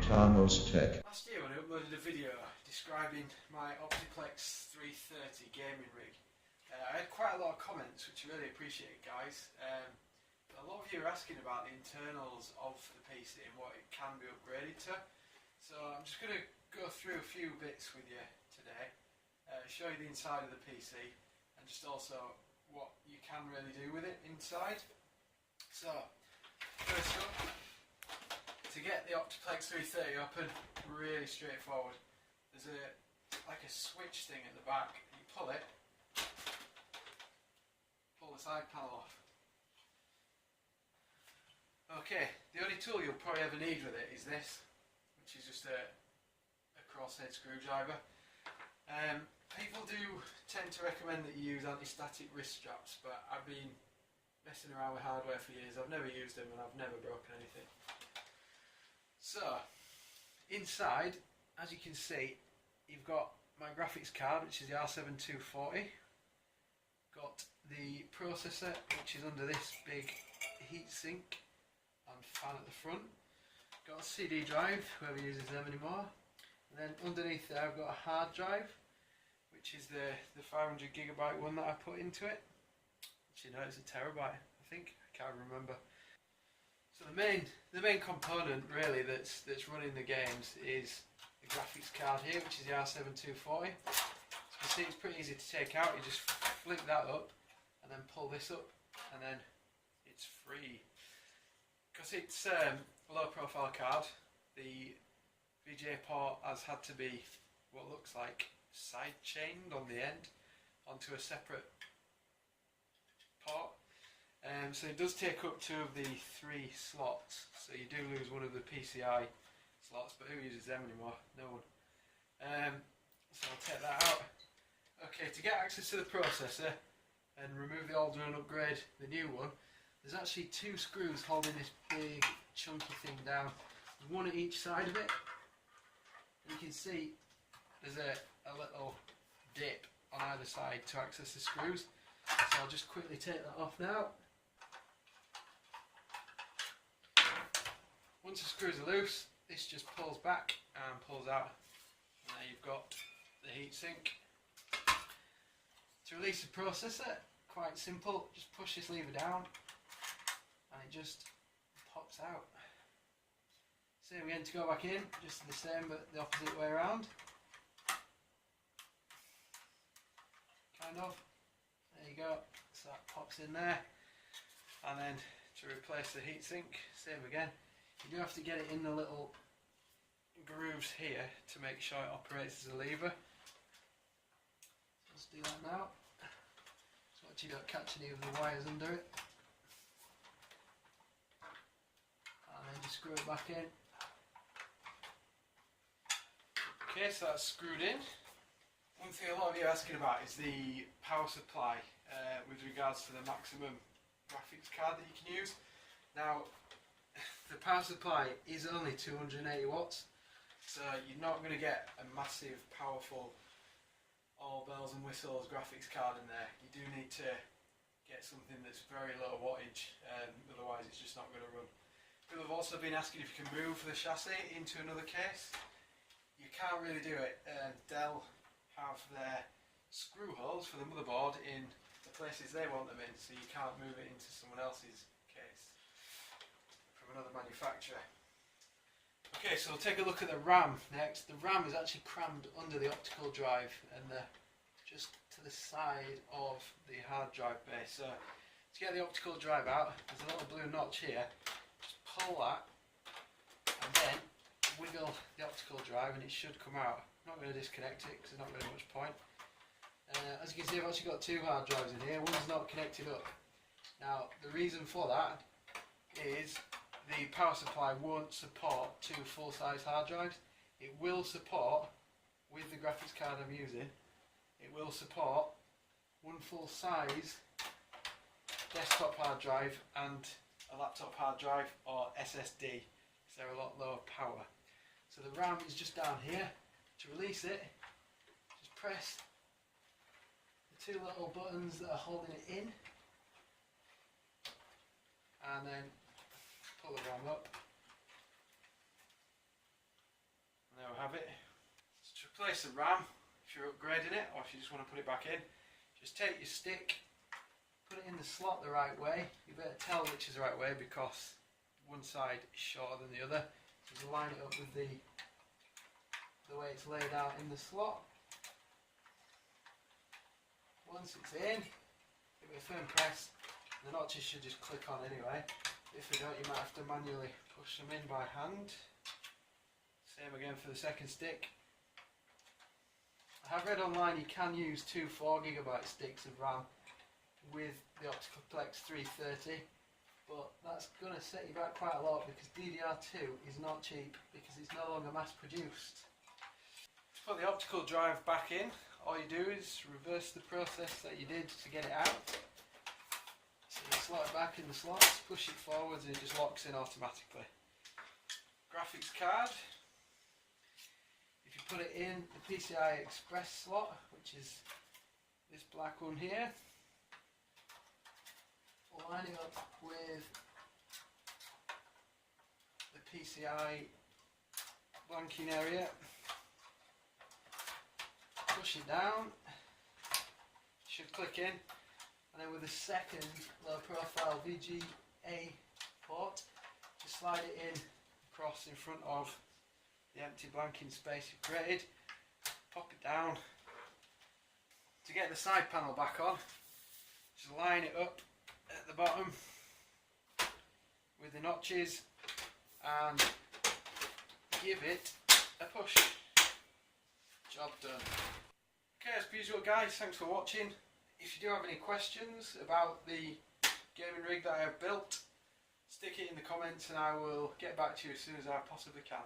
Tamos Tech. Last year when I uploaded a video describing my Optiplex 330 gaming rig, I had quite a lot of comments, which I really appreciate, guys. A lot of you are asking about the internals of the PC and what it can be upgraded to. So I'm just going to go through a few bits with you today, show you the inside of the PC and just also what you can really do with it inside. So, first up, to get the Optiplex 330 open, really straightforward. There's like a switch thing at the back. You pull it, pull the side panel off. Okay, the only tool you'll probably ever need with it is this, which is just a crosshead screwdriver. People do tend to recommend that you use anti-static wrist straps, but I've been messing around with hardware for years. I've never used them and I've never broken anything. So, inside, as you can see, you've got my graphics card, which is the R7 240. Got the processor, which is under this big heatsink and fan at the front. Got a CD drive, whoever uses them anymore. And then underneath there I've got a hard drive, which is the 500GB one that I put into it. Actually no, it's a terabyte, I think. I can't remember. So the main component really that's running the games is the graphics card here, which is the R7 240. So you can see it's pretty easy to take out. You just flick that up and then pull this up and then it's free. Because it's a low profile card, the VGA port has had to be what looks like side chained on the end onto a separate port. So it does take up 2 of the 3 slots, so you do lose one of the PCI slots, but who uses them anymore? No one. So I'll take that out. Okay, to get access to the processor and remove the old one and upgrade the new one, there's actually 2 screws holding this big chunky thing down, one at each side of it. And you can see there's a little dip on either side to access the screws. So I'll just quickly take that off now. Once the screws are loose, this just pulls back and pulls out. And there you've got the heatsink. To release the processor, quite simple. Just push this lever down and it just pops out. Same again to go back in, just the same but the opposite way around. Kind of. There you go. So that pops in there. And then to replace the heatsink, same again. You do have to get it in the little grooves here to make sure it operates as a lever. So let's do that now. So watch you don't catch any of the wires under it. And then just screw it back in. Okay, so that's screwed in. One thing a lot of you are asking about is the power supply with regards to the maximum graphics card that you can use. Now, the power supply is only 280 watts, so you're not going to get a massive, powerful, all bells and whistles graphics card in there. You do need to get something that's very low wattage, otherwise it's just not going to run. People have also been asking if you can move the chassis into another case. You can't really do it. Dell have their screw holes for the motherboard in the places they want them in, so you can't move it into someone else's case from another manufacturer. Okay, so we'll take a look at the RAM next. The RAM is actually crammed under the optical drive and just to the side of the hard drive base. So to get the optical drive out, there's a little blue notch here. Just pull that and then wiggle the optical drive and it should come out. I'm not going to disconnect it because there's not really much point. As you can see, I've actually got 2 hard drives in here. One's not connected up. Now, the reason for that is the power supply won't support 2 full-size hard drives. It will support, with the graphics card I'm using, it will support 1 full-size desktop hard drive and a laptop hard drive or SSD, because they're a lot lower power. So the RAM is just down here. To release it, just press the 2 little buttons that are holding it in and then pull the RAM up have it. So to replace the RAM, if you're upgrading it or if you just want to put it back in, just take your stick, put it in the slot the right way. You better tell which is the right way because one side is shorter than the other. So just line it up with the way it's laid out in the slot. Once it's in, give it a firm press. The notches should just click on anyway. If they don't, you might have to manually push them in by hand. Same again for the second stick. I have read online you can use two 4GB sticks of RAM with the Opticalplex 330, but that's going to set you back quite a lot because DDR2 is not cheap because it's no longer mass produced. To put the optical drive back in, all you do is reverse the process that you did to get it out. So you slot it back in the slots, push it forwards and it just locks in automatically. Graphics card. If you put it in the PCI Express slot, which is this black one here, line it up with the PCI blanking area, push it down, should click in, and then with the second low profile VGA port, just slide it in across in front of the empty blanking space you've created, pop it down. To get the side panel back on, just line it up at the bottom with the notches and give it a push. Job done. Okay, as per usual guys, thanks for watching. If you do have any questions about the gaming rig that I have built, stick it in the comments and I will get back to you as soon as I possibly can.